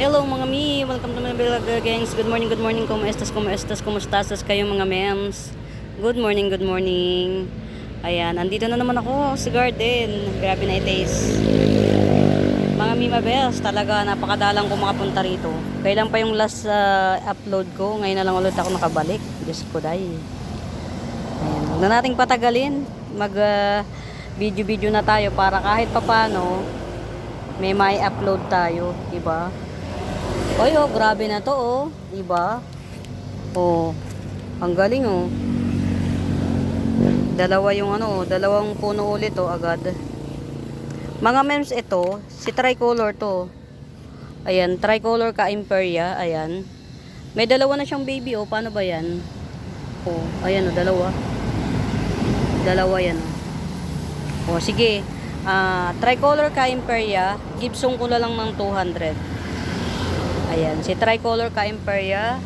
Hello mga mi, welcome to my vlog gangs. Good morning, kumuestas kayo mga mems. Good morning, good morning. Ayan, andito na naman ako sa garden. Grabe na i-taste. Mga mi mabels, talaga napakadalang ko makapunta rito. Kailan pa yung last upload ko, ngayon na lang ulit ako nakabalik. Diyos ko day. Ayan, huwag na nating patagalin. Mag video na tayo para kahit papano may upload tayo, diba? Oy, oh, grabe na to, oh. Diba? Oh, ang galing, oh. Dalawa yung dalawang puno ulit, oh, agad. Mga mems, ito, si tricolor to. Ayan, tricolor ka Imperia, ayan. May dalawa na siyang baby, oh. Paano ba yan? Oh, ayan, oh, dalawa. Dalawa yan, oh. Oh, sige. Tricolor ka Imperia, Gibson ko lang ng 200. Ayan, si Tricolor ka Imperia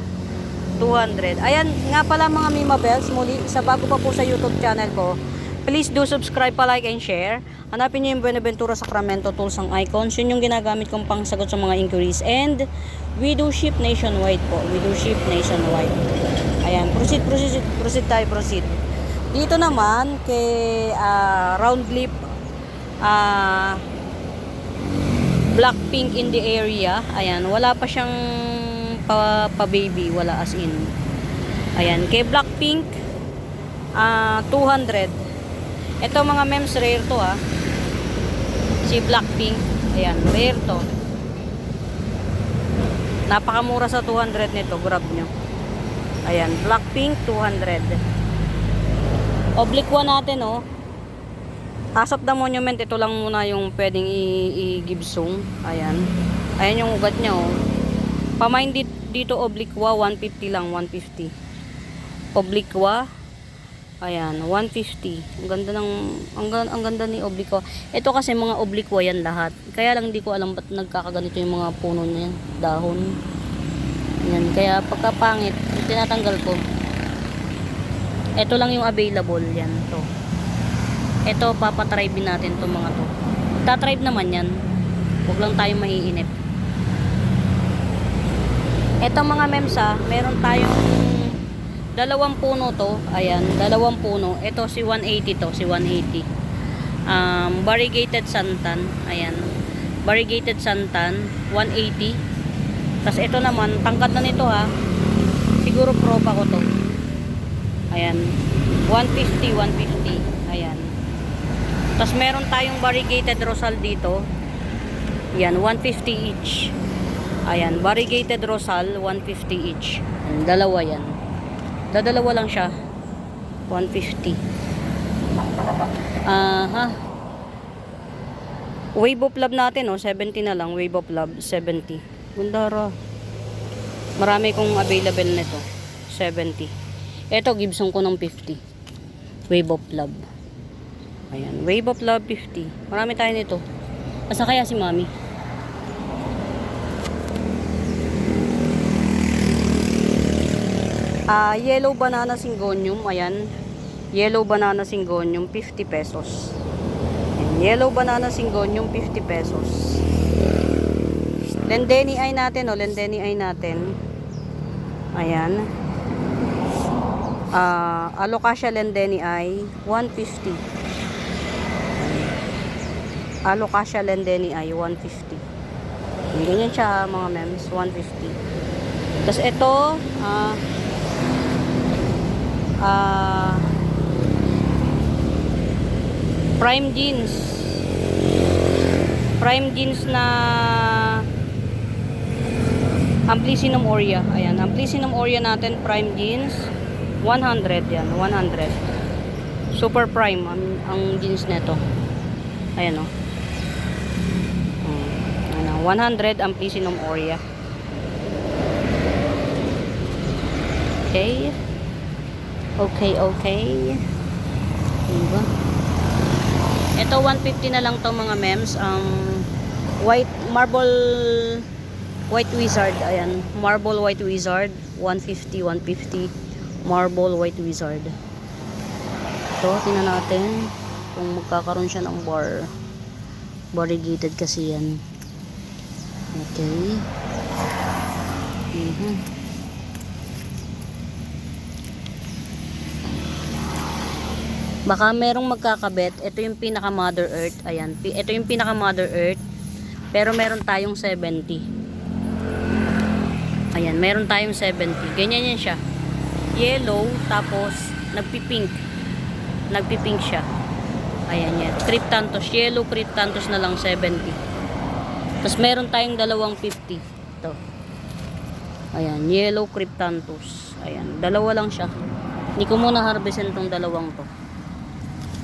200. Ayan, nga pala mga Mima Bells, muli, sa bago pa po sa YouTube channel ko, please do subscribe pa, like and share. Hanapin nyo yung Buenaventura Sacramento Tools ang icons. Yun yung ginagamit kong pangsagot sa mga inquiries. And we do ship nationwide po. We do ship nationwide. Ayan, proceed tayo. Dito naman kay round lip Blackpink in the area. Ayan, wala pa siyang pa-baby, wala as in. Ayan, kay Blackpink 200. Ito mga mems, rare to si Blackpink. Ayan, rare to. Napakamura sa 200 nito, grab nyo. Ayan, Blackpink 200. Oblique one natin, oh. As of the monument, ito lang muna yung pwedeng i-Gibson. Ayan. Ayan yung ugat niya, oh. Pamain dito obliqua, 150 lang, 150. Obliqua. Ayan, 150. Ang ganda ni obliqua. Ito kasi mga obliqua yan lahat. Kaya lang hindi ko alam ba't nagkakaganito yung mga puno niya, dahon. Ayan, kaya pagkapangit, tinatanggal ko. Ito lang yung available, yan, to. Ito, papatribe natin itong mga to. Tatribe naman yan. Huwag lang tayo maiinip. Ito mga memsa, meron tayong dalawang puno to. Ayan, dalawang puno. Ito si 180 to, si 180. Variegated santan. Ayan. Variegated santan, 180. Tapos ito naman, tangkad na nito Siguro propa ko to. Ayan. 150, 150. Ayan. Tapos meron tayong variegated rosal dito. Yan, 150 each. Ayan, variegated rosal, 150 each. Ayan, dalawa yan. Dadalawa lang siya. 150. Wave of love natin, 70 na lang. Wave of love, 70. Gundara. Marami kong available nito. 70. Ito, Gibson ko ng 50. Wave of love. Ayan, Wave of Love 50. Marami tayo nito. Asa kaya si Mami? Yellow banana syngonium. Ayan. Yellow banana syngonium, 50 pesos. Ayan, yellow banana syngonium, 50 pesos. Lendeni ay natin, Lendeni ay natin. Ayan. Alocasia Lendeni ay 150. Alocasia Lendeni ay 150. Ganyan siya mga mems, 150. Tapos ito, prime jeans. Prime jeans na Amplicynum aurea. Ayan, Amplicynum aurea natin, prime jeans. 100 yan, 100. Super prime ang jeans nito. Ayan, 100 Amplicynum aurea. Okay. Diba? Ito 150 na lang to mga mems. White marble white wizard. Ayan, marble white wizard, 150. Marble white wizard. Ito, tingnan natin kung magkakaroon siya ng bar. Variegated kasi yan. Okay. Mhm. Baka merong magkakabit. Ito yung pinaka Mother Earth. Ayan. Ito yung pinaka Mother Earth. Pero meron tayong 70. Ayan. Meron tayong 70. Ganyan yan siya. Yellow. Tapos nagpipink. Nagpipink siya. Ayan yan. Cryptanthus. Yellow Cryptanthus na lang 70. Tapos meron tayong dalawang 50. Ito. Ayan. Yellow Cryptanthus. Ayan. Dalawa lang siya. Hindi ko muna harvestin tong dalawang to.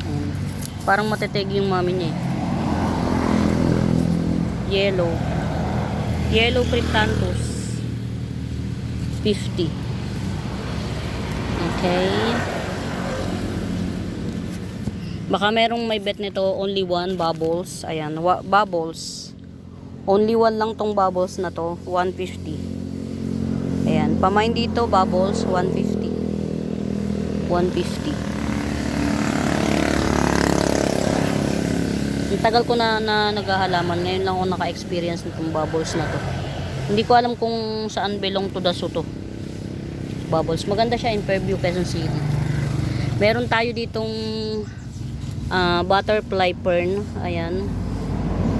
Ayan. Parang mateteg yung mami niya eh. Yellow. Yellow Cryptanthus. 50. Okay. Baka merong may bet nito. Only one bubbles. Ayan. Bubbles. Only one lang tong bubbles na to. 150. Ayan. Pamain dito bubbles. 150. 150. Ang tagal ko na naghahalaman. Ngayon lang ako naka-experience nitong bubbles na to. Hindi ko alam kung saan belong to the to. Bubbles. Maganda siya in Fairview, Quezon City. Meron tayo ditong butterfly fern. Ayan.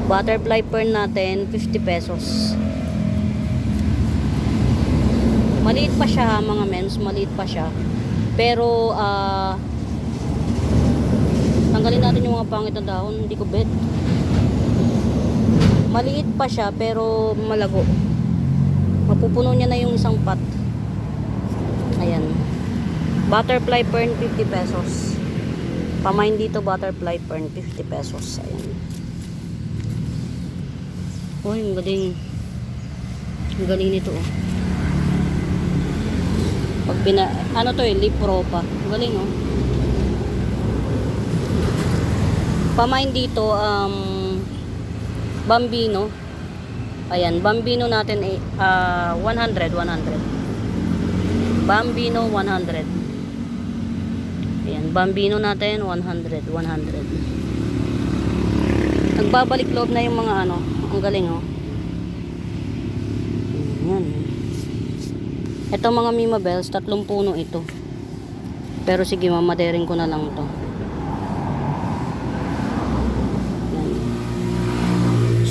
Butterfly fern natin, 50 pesos. Maliit pa siya mga mens. Maliit pa siya. Pero, tanggalin natin yung mga pangit na dahon. Hindi ko bet. Maliit pa siya pero malago. Mapupuno niya na yung isang pot. Ayan. Butterfly fern 50 pesos. Pamain dito butterfly fern 50 pesos. Ayan. Oh, yung galing. Yung galing nito oh. Pag ano to eh, leaf ropa. Galing oh. Pamain dito Bambino. Ayan, Bambino natin 100. Bambino 100. Ayan, Bambino natin 100. Nagbabalik loob na yung mga ano. Ang galing oh. Ayan. Ito mga Mima Bells, 3 puno ito. Pero sige, mamadering ko na lang to.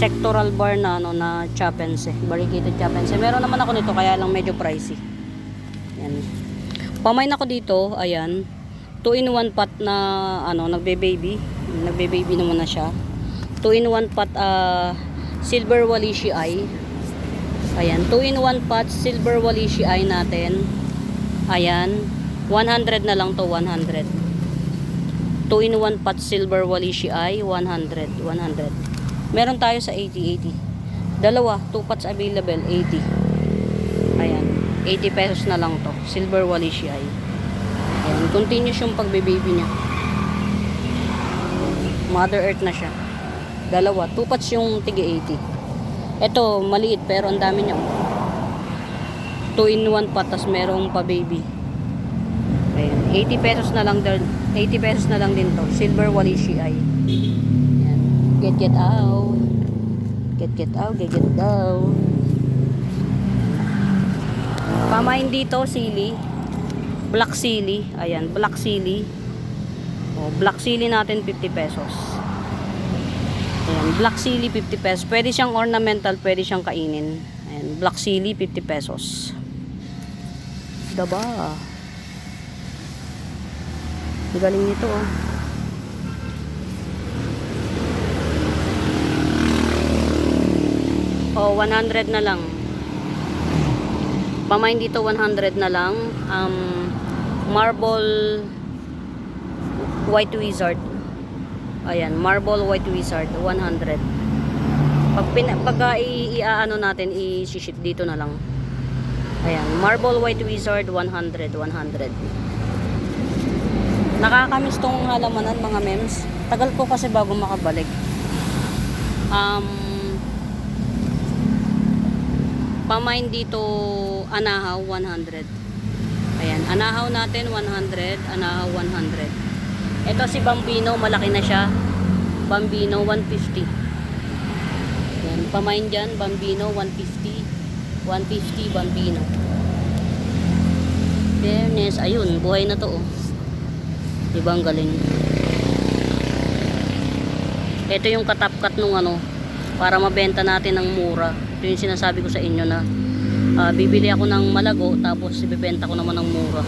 Sectoral bar na ano na chapense, variegated chapense. Meron naman ako nito kaya lang medyo pricey. Yan. Pamain ako dito, ayan. 2-in-1 pot na ano, nagbe-baby. Nagbe-baby naman na siya. 2-in-1 pot silver walishi eye. Ayan, 2-in-1 pot silver walishi eye natin. Ayan, 100 na lang to, 100. 2-in-1 pot silver walishi eye, 100. Meron tayo sa 80. Dalawa, 2 pots available, 80. Ayan, 80 pesos na lang to. Silver walishi eye. Ayan, continuous yung pagbe-baby niya. Mother Earth na siya. Dalawa, 2 pots yung tiga 80. Ito, maliit pero ang dami niya. 2-in-1 pot, tas merong pa-baby. Ayan, 80 pesos na lang din to. Silver walishi eye. Get out. Get out. Pamain dito, sili. Black sili. Ayan, black sili. Oh, black sili natin 50 pesos. Ayan, black sili 50 pesos. Pwede siyang ornamental, pwede siyang kainin. Ayan, black sili 50 pesos. Daba. Galing nito oh. O, 100 na lang. Pamain dito 100 na lang. Marble White Wizard. Ayan, Marble White Wizard 100. Pag i-ano natin, i-ship dito na lang. Ayan, Marble White Wizard 100. Nakakamiss tong halamanan mga mems. Tagal ko kasi bago makabalik. Pamain dito anahaw 100. Ayan, anahaw natin 100, anahaw 100. Ito si Bambino, malaki na siya. Bambino 150. Ayan, pamain dyan, Bambino 150. 150 Bambino. Fairness, ayun, buhay na to, oh. Diba ang galing? Ito yung katapkat nung ano, para mabenta natin ng mura. Ito yung sinasabi ko sa inyo na bibili ako ng malago, tapos ibibenta ko naman ng mura.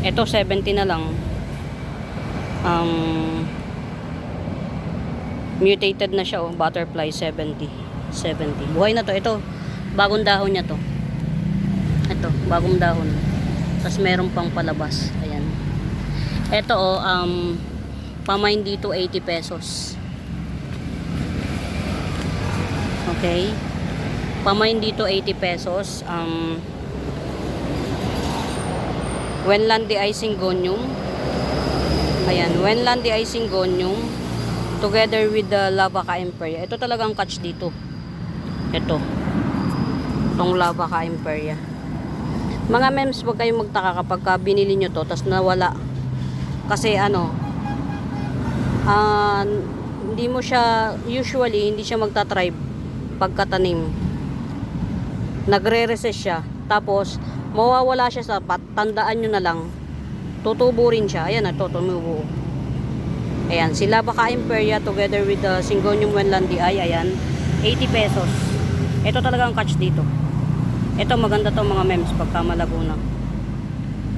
Ito 70 na lang. Mutated na siya, oh, butterfly 70. Buhay na to. Ito, bagong dahon niya to. Ito, bagong dahon. Tapos meron pang palabas. Ayan. Ito, oh, pamain dito 80 pesos. Okay. Pamain dito 80 pesos. Wenland de-icing gonium. Ayan, Wenland de-icing gonium together with the Lavaca Imperia. Ito talagang catch dito. Ito. Itong Lavaca Imperia. Mga mems, huwag kayong magtaka kapag binili nyo to, tas nawala. Kasi ano, hindi mo siya, usually, hindi siya magta-thrive pagkatanim. Nagre-recess siya. Tapos, mawawala siya sa pat. Tandaan nyo na lang, tutubo rin siya. Ayan na, tumubo. Ayan, si Lavaca Imperia together with the Syngonium wenlandi, ayan, 80 pesos. Ito talagang catch dito. Ito maganda to mga mems pagka malago na.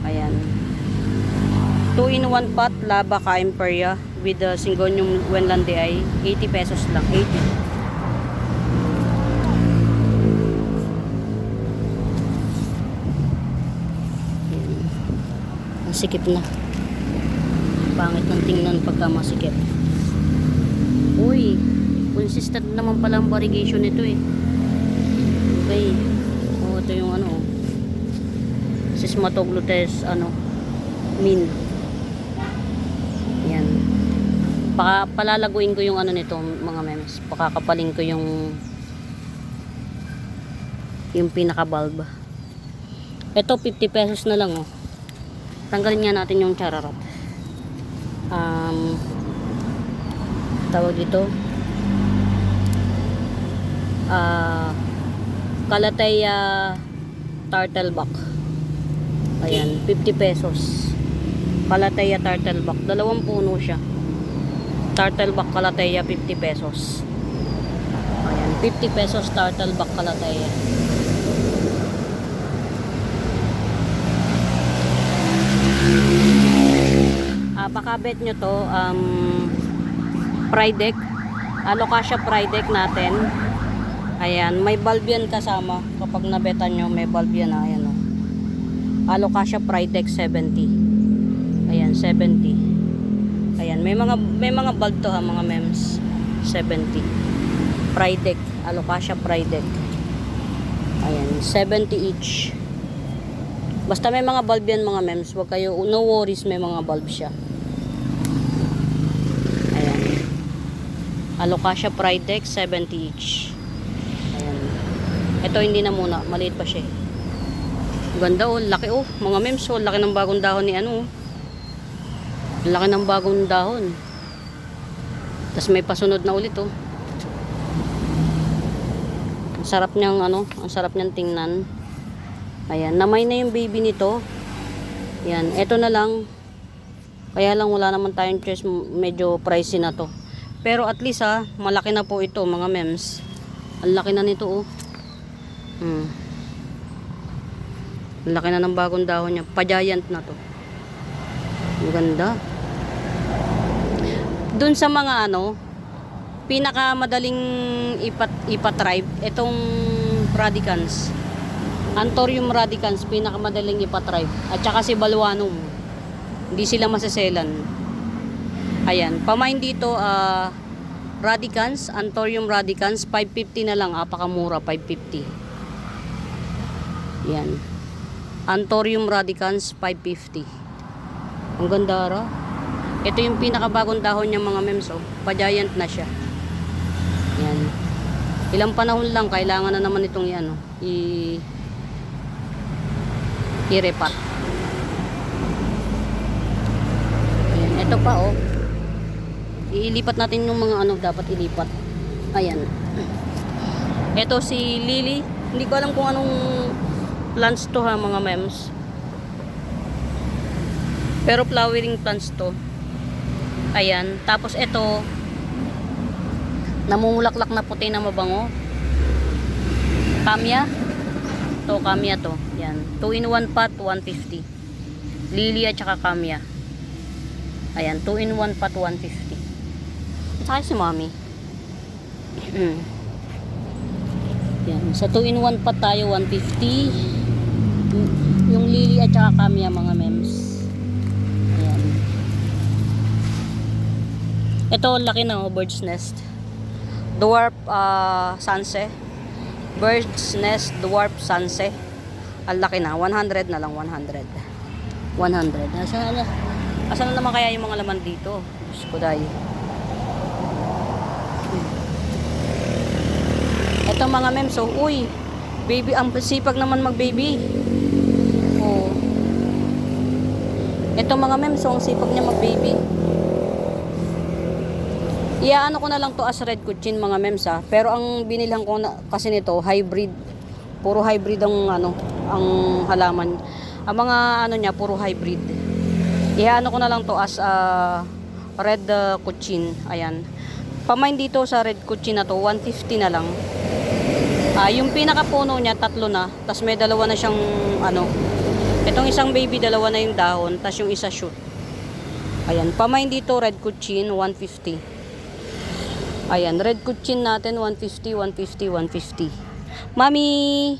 Ayan. 2-in-1 pot Lavaca Imperia with the Syngonium wenlandi, 80 pesos lang. 80. Ang sikip na. Pangit ng tingnan pagka masikip. Uy, consistent naman pala ang variegation nito eh. Okay. Oh, ito yung ano, Sismatoglutes min. Yan. Palalaguin ko yung ano nito mga memes. Pakakapaling ko yung pinaka bulb. Ito 50 pesos na lang, oh. Tanggalin nga natin yung chararat. Tawag dito Calathea turtleback. Ayan, 50 pesos. Calathea turtleback, dalawang puno siya. Turtleback Calathea, 50 pesos. Ayan, 50 pesos turtleback Calathea. Pakabet nyo to, Pridec, Alocasia Pridec natin. Ayan, may bulb yan kasama. Kapag nabetan nyo, may bulb yan. Ayan, oh. Alocasia Pridec 70. Ayan, 70. Ayan, may mga bulb to ha mga mems. 70. Pridec, Alocasia Pridec. Ayan, 70 each. Basta may mga bulb yan mga mems. Huwag kayo, no worries, may mga bulb siya. Alocasia Pridec 70 each. Ayan. Ito hindi na muna, maliit pa siya. Ganda, oh, laki, oh. Mga mems, oh, laki ng bagong dahon ni ano. Laki ng bagong dahon. Tapos may pasunod na ulit, oh. Ang sarap niyang ang sarap niyang tingnan. Ayan, namay na yung baby nito. Ayan, ito na lang. Kaya lang wala naman tayong choice, medyo pricey na to. Pero at least malaki na po ito mga mems. Ang laki na nito, oh. Ang laki na ng bagong dahon niya. Pa-giant na to. Ang ganda. Dun sa mga pinakamadaling ipatribe, itong radicans. Anthurium radicans, pinakamadaling ipatribe. At saka si Balwanum. Hindi sila maseselan. Ayan, pamain dito radicans, Anthurium radicans, 550 na lang, apakamura, 550. Yan. Anthurium radicans, 550. Ang ganda ra. Ito yung pinakabagong dahon niya mga mems, oh. Pa-giant na siya. Yan. Ilang panahon lang, kailangan na naman itong i-repat. Ayan, ito pa, oh. Iilipat natin yung mga dapat ilipat. Ayan. Ito si Lily. Hindi ko alam kung anong plants to ha mga mems. Pero flowering plants to. Ayan. Tapos ito, namumulaklak na puti na mabango. Kamya. To, kamya to. Yan. 2-in-1 pot, 150. Lily at saka kamya. Ayan. 2-in-1 pot, 150. Saka si mommy. Yan. Sa 2-in-1 pot tayo, 150. Yung lily at saka kamya mga mems. Ayan. Ito, laki na oh, bird's nest. Dwarf sunset. Bird's nest dwarf sunset. Ang laki na, 100 na lang, 100. 100. Asan na naman kaya yung mga laman dito? Diyos ko dahil. Ito mga mems, so, uy, baby, ang sipag naman mag-baby. Oh. Ito mga mems, so, ang sipag niya mag-baby. Iyaano ko na lang to as red kuchin mga mems ha. Pero ang binilhan ko na, kasi nito, hybrid. Puro hybrid ang ano, ang halaman. Ang mga ano niya, puro hybrid. Iyaano ko na lang to as red kuchin. Ayan. Pamain dito sa red kuchin na to, 150 na lang. Yung pinakapuno niya, 3 na. Tapos may 2 na siyang ano. Itong isang baby, 2 na yung dahon. Tapos yung isa shoot. Ayan. Pamain dito, red kuchin, 150. Ayan, red kuchin natin, 150, 150, 150. Mami!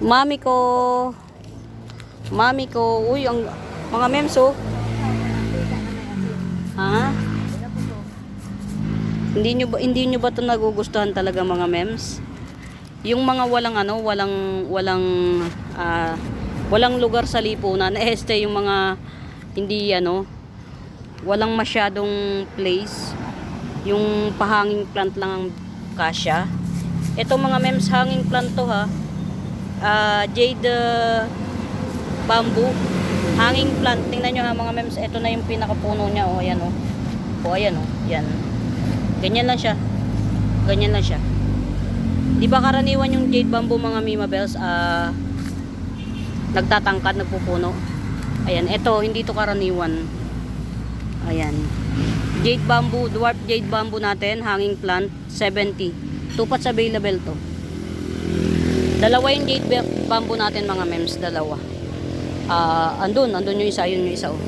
Mami ko! Mami ko! Uy, ang mga mems oh. Ha? Hindi nyo ba ito nagugustuhan talaga mga mems? Yung mga walang ano, walang lugar sa lipunan. Yung mga hindi ano, walang masyadong place. Yung pahanging plant lang ang kasya. Ito mga mems, hanging plant to ha. Jade bamboo. Hanging plant. Tingnan nyo ha mga mems. Ito na yung pinakapuno niya. O ayan o. O ayan o. Yan. Ganyan lang siya. Ganyan lang siya. Di ba karaniwan yung jade bamboo mga Mima Bells? Nagtatangkad, nagpupuno. Ayan. Ito, hindi to karaniwan. Ayan. Jade bamboo, dwarf jade bamboo natin, hanging plant, 70. 2 pots available to. 2 yung jade bamboo natin mga mems, 2. Andun yung isa, ayun yung isa oh.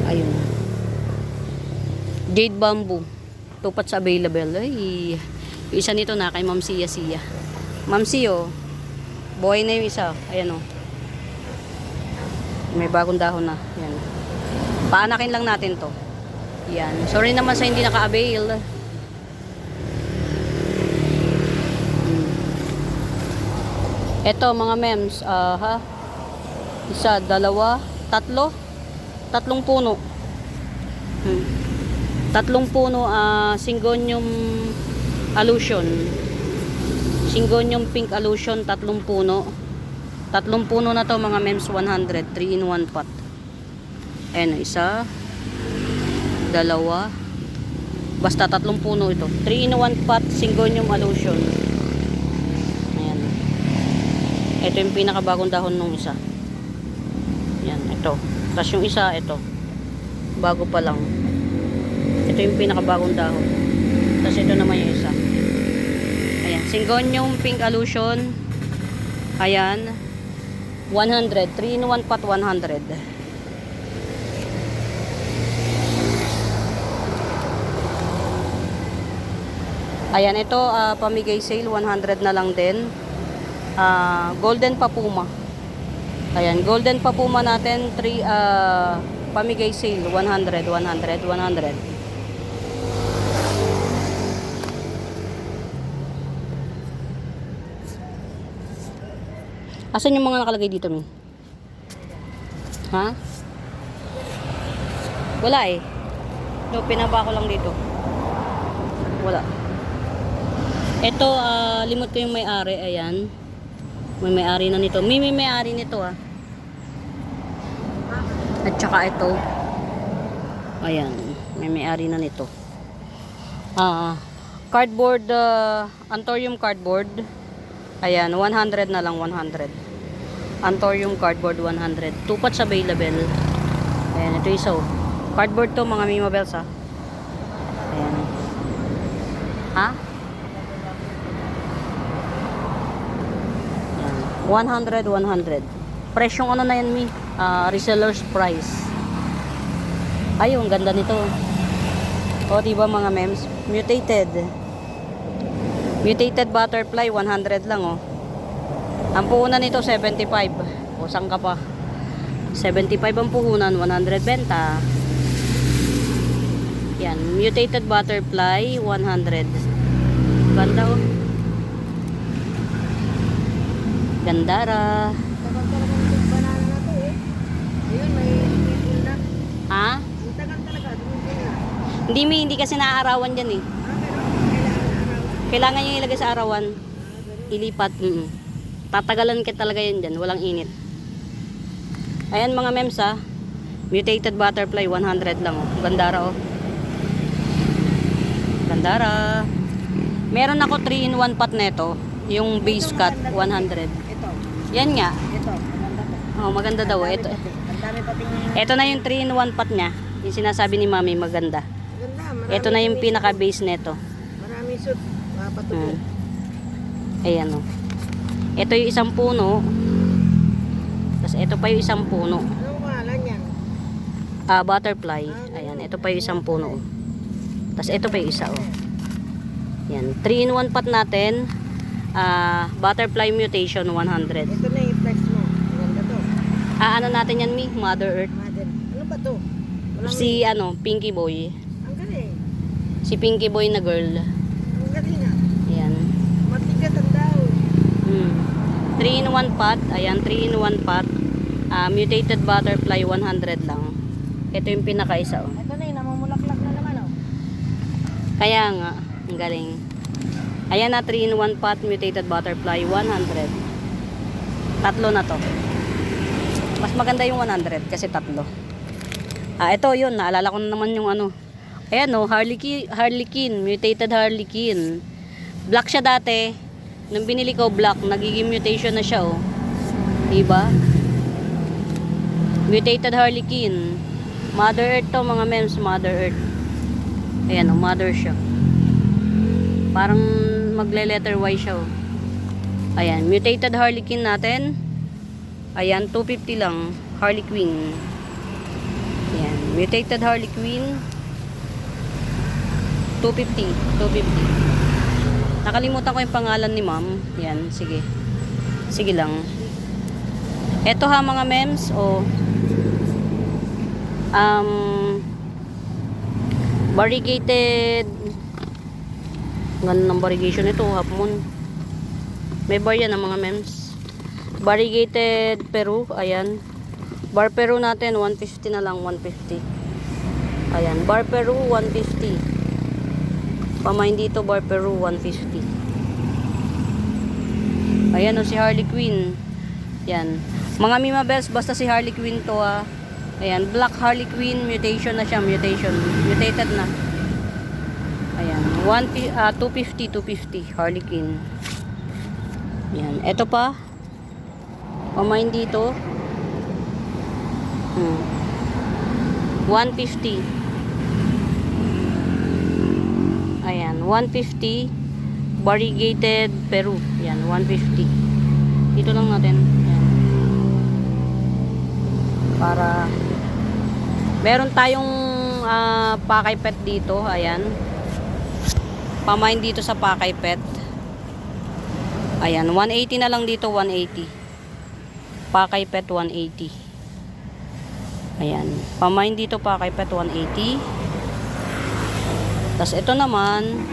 Ayun. Jade bamboo, 2 pots available. Ay, yung isa nito na kay Ma'am Sia. Ma'am Sia oh. Buhay na yung isa, ayan oh. May bagong dahon na, ayan. Paanakin lang natin to. Yan. Sorry naman sa hindi naka-avail. Ito mga mems. Isa, 2, 3. 3 puno. 3 puno. Syngonium allusion. Syngonium pink allusion. 3 puno. 3 puno na to mga mems. 100. 3-in-1 pot. Ayan, isa, 2, basta 3 puno ito. 3-in-1 pot, syngonium allusion. Ayan. Ito yung pinakabagong dahon nung isa. Ayan, ito. Tapos yung isa, ito. Bago pa lang. Ito yung pinakabagong dahon. Tapos ito naman yung isa. Ayan, syngonium pink allusion. Ayan. 100. 3-in-1 pot, 100. Ayan, ito pamigay sale 100 na lang din. Golden papuma. Ayan, golden papuma natin 3 pamigay sale 100. Asan yung mga nakalagay dito, Mi? Ha? Wala eh. No, pinaba ko lang dito. Wala. Ito, limot ko yung may-ari. Ayan. May may-ari na nito. May may-ari nito ah. At saka ito. Ayan. May may-ari na nito. Cardboard, Antorium cardboard. Ayan, 100 na lang, 100. Antorium cardboard, 100. 2 pots available. Ayan, ito isa oh. Cardboard to mga Mima Bells ha. Ayan. Ha? Ayan. 100. Presyong ano na yan, Mi? Reseller's price. Ayun, ganda nito. O, diba mga mems? Mutated butterfly, 100 lang, oh. Ang puhunan nito, 75. O, saan ka pa? 75 ang puhunan, 100 benta. Yan, mutated butterfly, 100. Ganda, oh. Gandara. Tagal talaga ng banana na to eh. Ayun, may ipil na. Ha? Ang tagal talaga, dumipil na. Hindi, Mi, hindi kasi naaarawan dyan, eh. Pero kailangan na arawan. Kailangan yung ilagay sa arawan. Ganun. Ilipat. Tatagalan ka talaga yan dyan. Walang init. Ayan mga mems ha. Mutated butterfly 100 lang oh. Gandara oh. Gandara. Meron ako 3-in-1 pot neto. Yung base cut 100. Ito. Yan nga. Ito. Maganda to. Oh, maganda daw. Ang dami Ito. pati. Ang dami pating... Ito na yung 3-in-1 pot niya. Yung sinasabi ni Mami maganda. Maganda. Marami Ito na yung sumisipot. pinaka base neto. Marami shoot. Mapatuloy. Ayan oh. Ito yung isang puno. Tapos ito pa yung isang puno. Anong pangalan yan? Butterfly. Ayan, ito pa yung isang puno. Oh. Tapos ito pa yung isa oh. Yan, 3-in-1 pot natin. Butterfly mutation 100. Ito na yung flex mo. Maganda to. Ano natin yan, Mi? Mother Earth. Mother. Ano ba to? Walang Si Pinky Boy. Ang galing. Si Pinky Boy na girl. Ang galing ah. Ayan. Matigas ang daw. 3-in-1 pot. Ayan, 3-in-1 pot. Mutated butterfly 100 lang. Ito yung pinaka-isa oh. Ito na yung namumulaklak na naman oh. Kaya nga, ang galing. Ayan na, 3-in-1 pot, mutated butterfly, 100. Tatlo na to. Mas maganda yung 100 kasi tatlo. Ito yun, naalala ko na naman yung ano. Ayan o, Harlequin, mutated Harlequin. Black siya dati. Nung binili ko black, nagiging mutation na siya o. Diba? Mutated Harlequin. Mother Earth to mga mems, Mother Earth. Ayan o, mother siya. Parang magle-letter Y siya oh. Ayan, mutated Harlequin natin. Ayan, 250 lang. Harlequin. Ayan, mutated Harlequin. 250. Nakalimutan ko yung pangalan ni ma'am. Ayan, sige. Sige lang. Eto ha mga mems o variegated. Ganda ng variegation nito, half moon. May bar yan mga mems. Variegated Peru, ayan. Bar Peru natin, 150 na lang, 150. Ayan, Bar Peru, 150. Pamain dito, Bar Peru, 150. Ayan o, si Harley Quinn. Ayan. Mga Mima Bells, basta si Harley Quinn to ha. Ayan, Black Harley Quinn, mutation na siya, mutation. Mutated na. Ayan, 250 Harlequin. Ayan, eto pa. Pamain dito. 150. Ayan, 150 variegated Peru. Ayan, 150. Dito lang natin. Ayan. Para meron tayong pakay pet dito. Ayan. Pamain dito sa pakay pet. Ayan, 180 na lang dito, 180. Pakay pet 180. Ayan, pamain dito pakay pet 180. Tapos ito naman,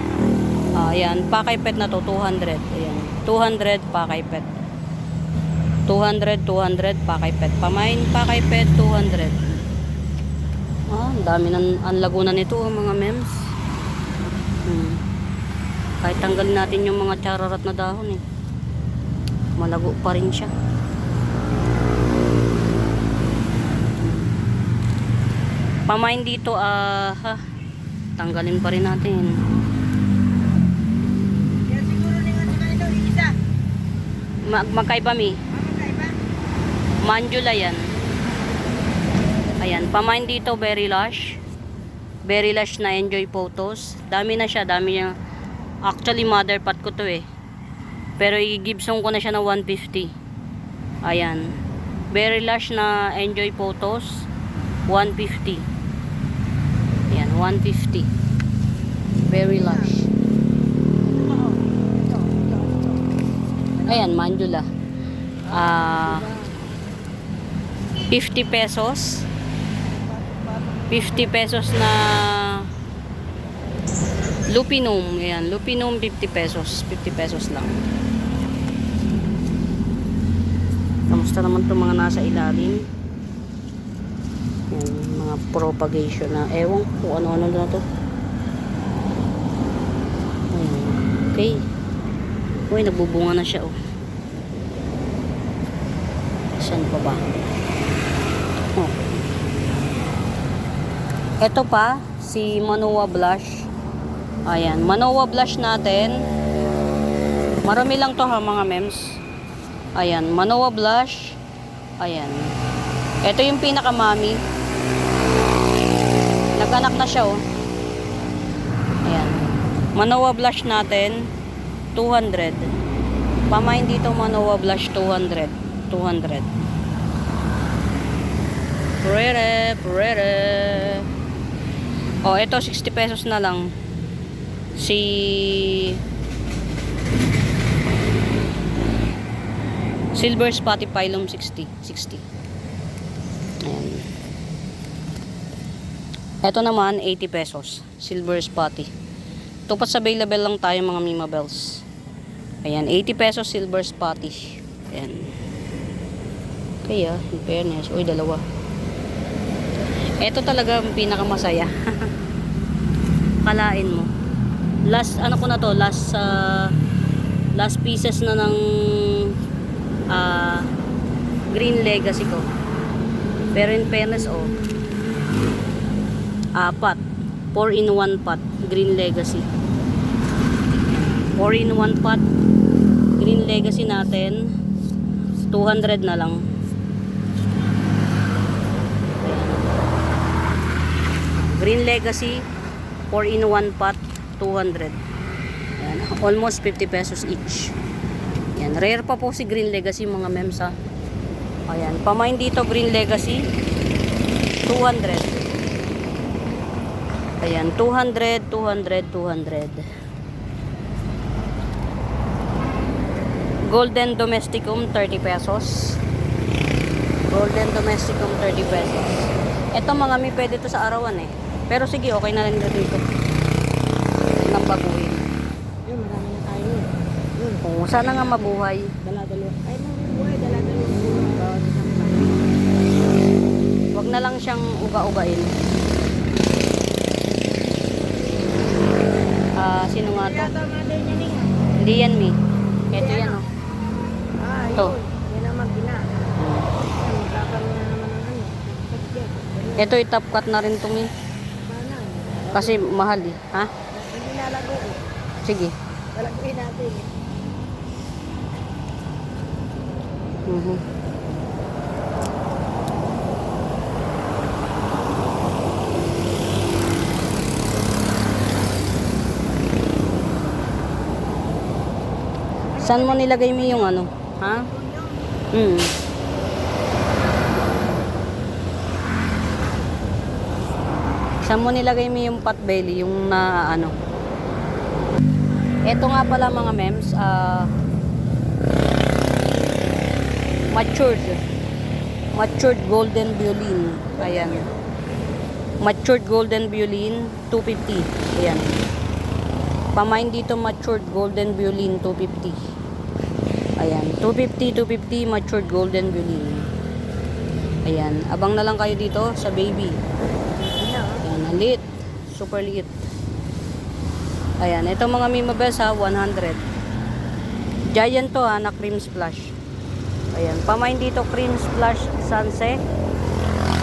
ayan, pakay pet na to 200. Ayan, 200 pakay pet. 200 pakay pet. Pamain pakay pet 200. Ang dami ng lagunan nito mga mems. Kahit tanggalin natin yung mga chararat na dahon eh. Malago pa rin siya. Pamain dito tanggalin pa rin natin. Magkaiba mi. Manjula yan. Ayan, pamain dito, Berry Lush. Berry Lush na Enjoy Photos. Dami na siya, dami niya. Actually, mother pot ko to eh. Pero i-Gibson ko na siya ng 150. Ayan. Berry Lush na Enjoy Photos. 150. Ayan, 150. Berry Lush. Ayan, Manjula. 50 pesos. 50 pesos na Lupinum. Ayan, Lupinum 50 pesos. 50 pesos lang. Kamusta naman itong mga nasa ilalim? Ayan, mga propagation na. Ewan ko ano-ano na to. Ayan, okay. Uy, nagbubunga na siya oh. Saan pa ba? Oh. Ito pa, si Manoa Blush. Ayan, Manoa Blush natin. Marami lang to ha mga mems. Ayan, Manoa Blush. Ayan. Ito yung pinakamami. Nag-anak na siya oh. Ayan. Manoa Blush natin, 200. Pamain dito Manoa Blush 200. 200. Purere. Oh, ito 60 pesos na lang. Si Silver Spotty Phylum 60. Ayan. Ito naman 80 pesos. Silver Spotty. Tupat sa available lang tayo mga Mima Bells. Ayan, 80 pesos Silver Spotty. Ayan. Kaya, in fairness. Uy, dalawa. Ito talaga ang pinakamasaya. Kalain mo. Last, ano ko na to? Last pieces na ng Green Legacy ko. Pero in fairness, oh. 4 in 1 pot. Green Legacy. 4 in 1 pot. Green Legacy natin. 200 na lang. Green Legacy 4 in 1 pot 200. Yan, almost 50 pesos each. Yan, rare pa po si Green Legacy mga mems ha. Ayan, pamain dito Green Legacy 200. Ayan, 200. Golden Domesticum 30 pesos. Golden Domesticum 30 pesos. Ito mga mi pwede to sa arawan eh. Pero sige, okay na rin dito. Nang baguhin. Yun, marami na tayo. Yun. Oo, sana nga mabuhay. Dala-dalo. Ay, mabubuhay. Dala-dalo. Bawat isang Wag na lang siyang uga-ugain. Sino nga to? tama din yan eh. Hindi yan mi. Ito yan oh. Ito. Yan ang magina. Magkakaroon na naman ng ano. Ito i-top cut na rin to mi. Sana. Kasi mahal eh. Ha? Hindi nalago eh. Sige. Lalaguin natin eh. Saan mo nilagay mo yung ano? Ha? Saan mo nilagay mo yung pot belly? Yung na ano? Ito nga pala mga mems. Matured golden violin. Ayan. Matured golden violin 250. Ayan. Pamain dito matured golden violin 250. Ayan, 250 matured golden violin. Ayan, abang na lang kayo dito sa baby. Ayan, liit. Super liit. Ayan, ito mga Mima Bells ha, 100. Giant to ha, na cream splash. Ayan, pamain dito cream splash sunset.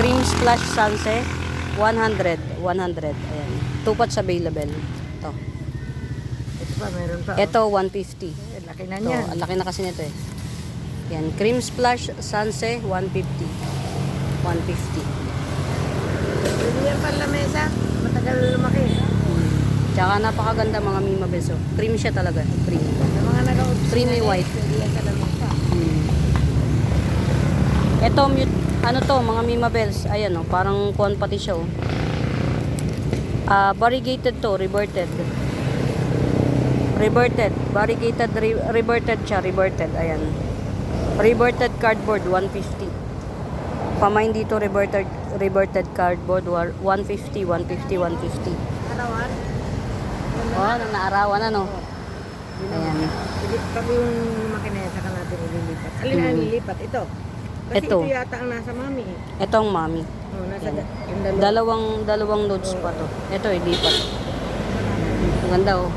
Cream splash sunset 100. Ayan, tupat sa available. Ito. Ito pa, meron pa. Ito 150. Laki na Ito, niya. ang laki na kasi nito eh. Yan, cream splash Sanse, 150. 150. Pwede yan pang lamesa. Matagal lumaki. Tsaka napakaganda mga Mima Bells. Oh. Cream siya talaga. Cream. Sa mga nag-opisina. Creamy white. Pwede yan sa lamesa. Ito, ano to, mga Mima Bells. Ayan, oh, parang kuwan pati siya. Oh. Variegated to, reverted. Reverted. Variegated, reverted siya. Reverted, ayan. Reverted cardboard, 150. Pamain dito, reverted cardboard, 150, 150, 150. Arawan. Oh, nang naarawan ano. Ayan. Pag yung makina saka natin ililipat. Alin ang lilipat? Ito. Kasi Ito. ito yata ang nasa mami. Ito ang mami. Oh, nasa Yan. yung dalawa. Dalawang loads pa to. Ito, ilipat. Ang ganda oh.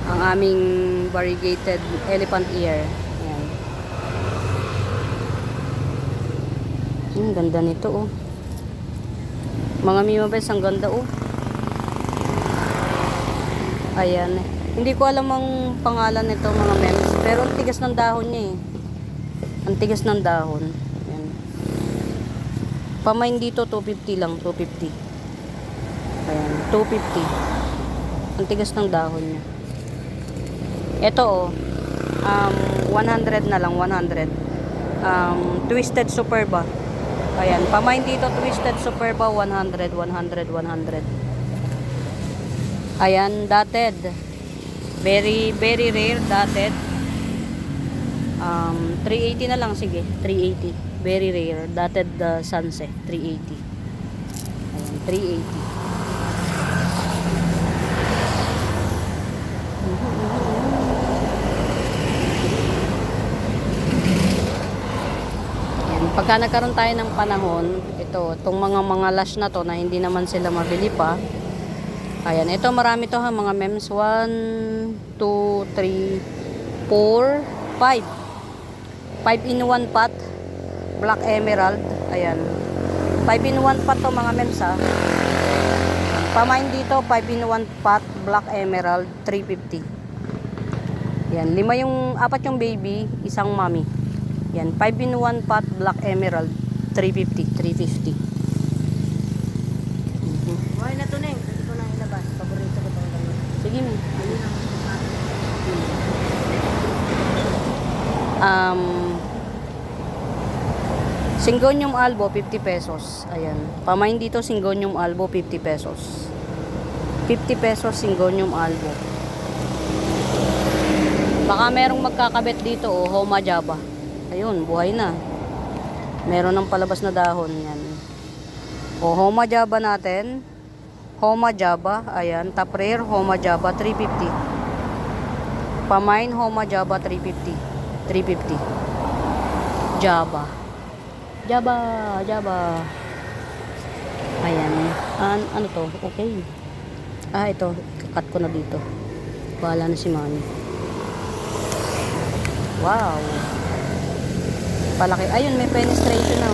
Ang aming variegated elephant ear. Ayan. Ang ganda nito oh. Mga Mima Bells, ang ganda oh. Ayan. Hindi ko alam ang pangalan nito mga mems. Pero ang tigas ng dahon niya eh. Ang tigas ng dahon. Ayan. Pamain dito 250 lang. 250. Ayan. 250. Ang tigas ng dahon niya. Ito oh. 100 na lang. 100. Twisted Superba. Ayan. Pamain dito Twisted Superba 100. 100. 100. Ayan, dotted. Very, very rare, dotted. 380 na lang, sige. 380. Very rare. Dotted sunset. 380. Ayan, 380. Ayan, pagka nagkaroon tayo ng panahon, itong mga lash na to na hindi naman sila mabili pa. Ayan, ito marami to ha mga mems. 1, 2, 3, 4, 5. 5 in 1 pot. Black emerald. Ayan. 5 in 1 pot to mga mems ha. Pamain dito 5 in 1 pot. Black emerald. 350. Ayan. 4 yung baby. Isang mommy. Ayan. 5 in 1 pot. Black emerald. 350. 350. Okay na to, Neng. Pwede ko na ilabas. Paborito ko itong dalawa. Sige mo. Ayun ang Syngonium albo 50 pesos. Ayan. Pamain dito Syngonium albo 50 pesos. 50 pesos Syngonium albo. Baka merong magkakabit dito oh, Homa Java. Ayun, buhay na. Meron ng palabas na dahon yan. O Homa Java natin. Homa Java, ayan, top rare Homa Java 350. Pamain Homa Java 350. 350. Java. Ayan. Ano to? Okay. Ito. Cut ko na dito. Bahala na si Mami. Wow. Palaki. Ayun, may penetration na.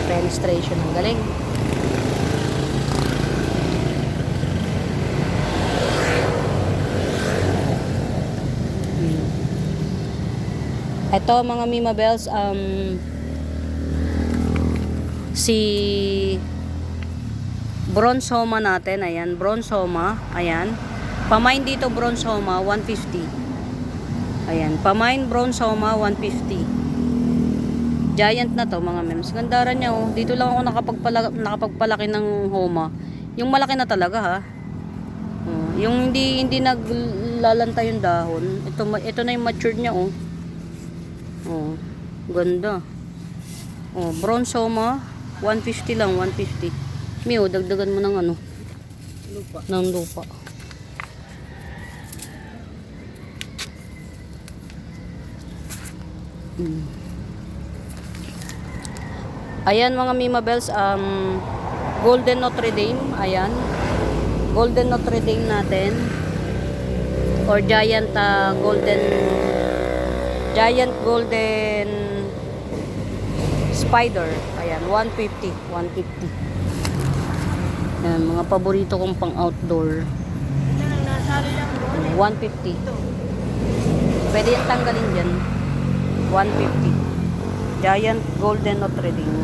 Penetration. Ang galing. Ito mga Mima Bells, si bronze homa natin, ayan, bronze homa, ayan. Pamain dito bronze homa 150. Ayan, pamain bronze homa 150. Giant na to mga mems. Gandaran niya oh. Dito lang ako nakapagpalaki ng homa. Yung malaki na talaga ha. Oh, yung hindi naglalanta yung dahon. Ito na yung matured niya oh. Oh, ganda. Oh, bronze homa 150 lang, 150. Mio, dagdagan mo ng ano? lupa. Ng lupa. Ayan mga Mima Bells, Golden Notre Dame, ayan. Golden Notre Dame natin. Or Giant Golden Spider. Ayan, 150. 150. Ayan, mga paborito kong pang outdoor. Ito nang nasali lang doon. 150. Ito. Pwede yan tanggalin dyan. 150. Giant Golden Notre Dame.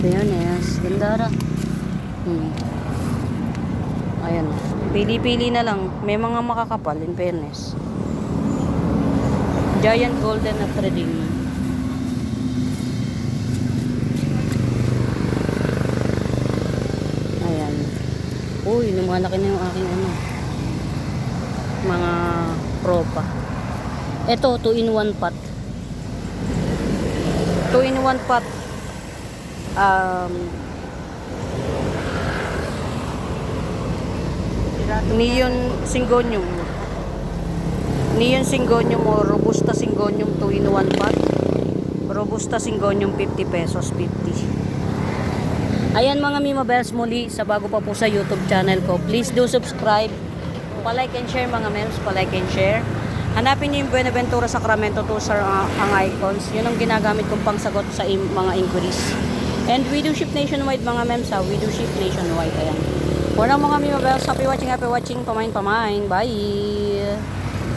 Ayan, yes. Ganda ra. Ayan. Pili-pili na lang. May mga makakapal, in fairness. Giant Golden Notre Dame. Ayan. Uy, lumalaki na yung aking ano. Mga propa. Ito, 2-in-1 pot. 2-in-1 pot. Neon Syngonium. Neon Syngonium o Robusta Syngonium 2-in-1 pot. Robusta Syngonium 50 pesos, 50. Ayan mga Mima Bells, muli sa bago pa po sa YouTube channel ko. Please do subscribe. Pa-like and share mga mems, pa-like and share. Hanapin niyo yung Buenaventura Sacramento to sir ang icons. Yun ang ginagamit kong pangsagot sa mga inquiries. And we do ship nationwide mga mems ha. We do ship nationwide. Ayan. For now mga Mima Bells, happy watching. Pamain. Bye!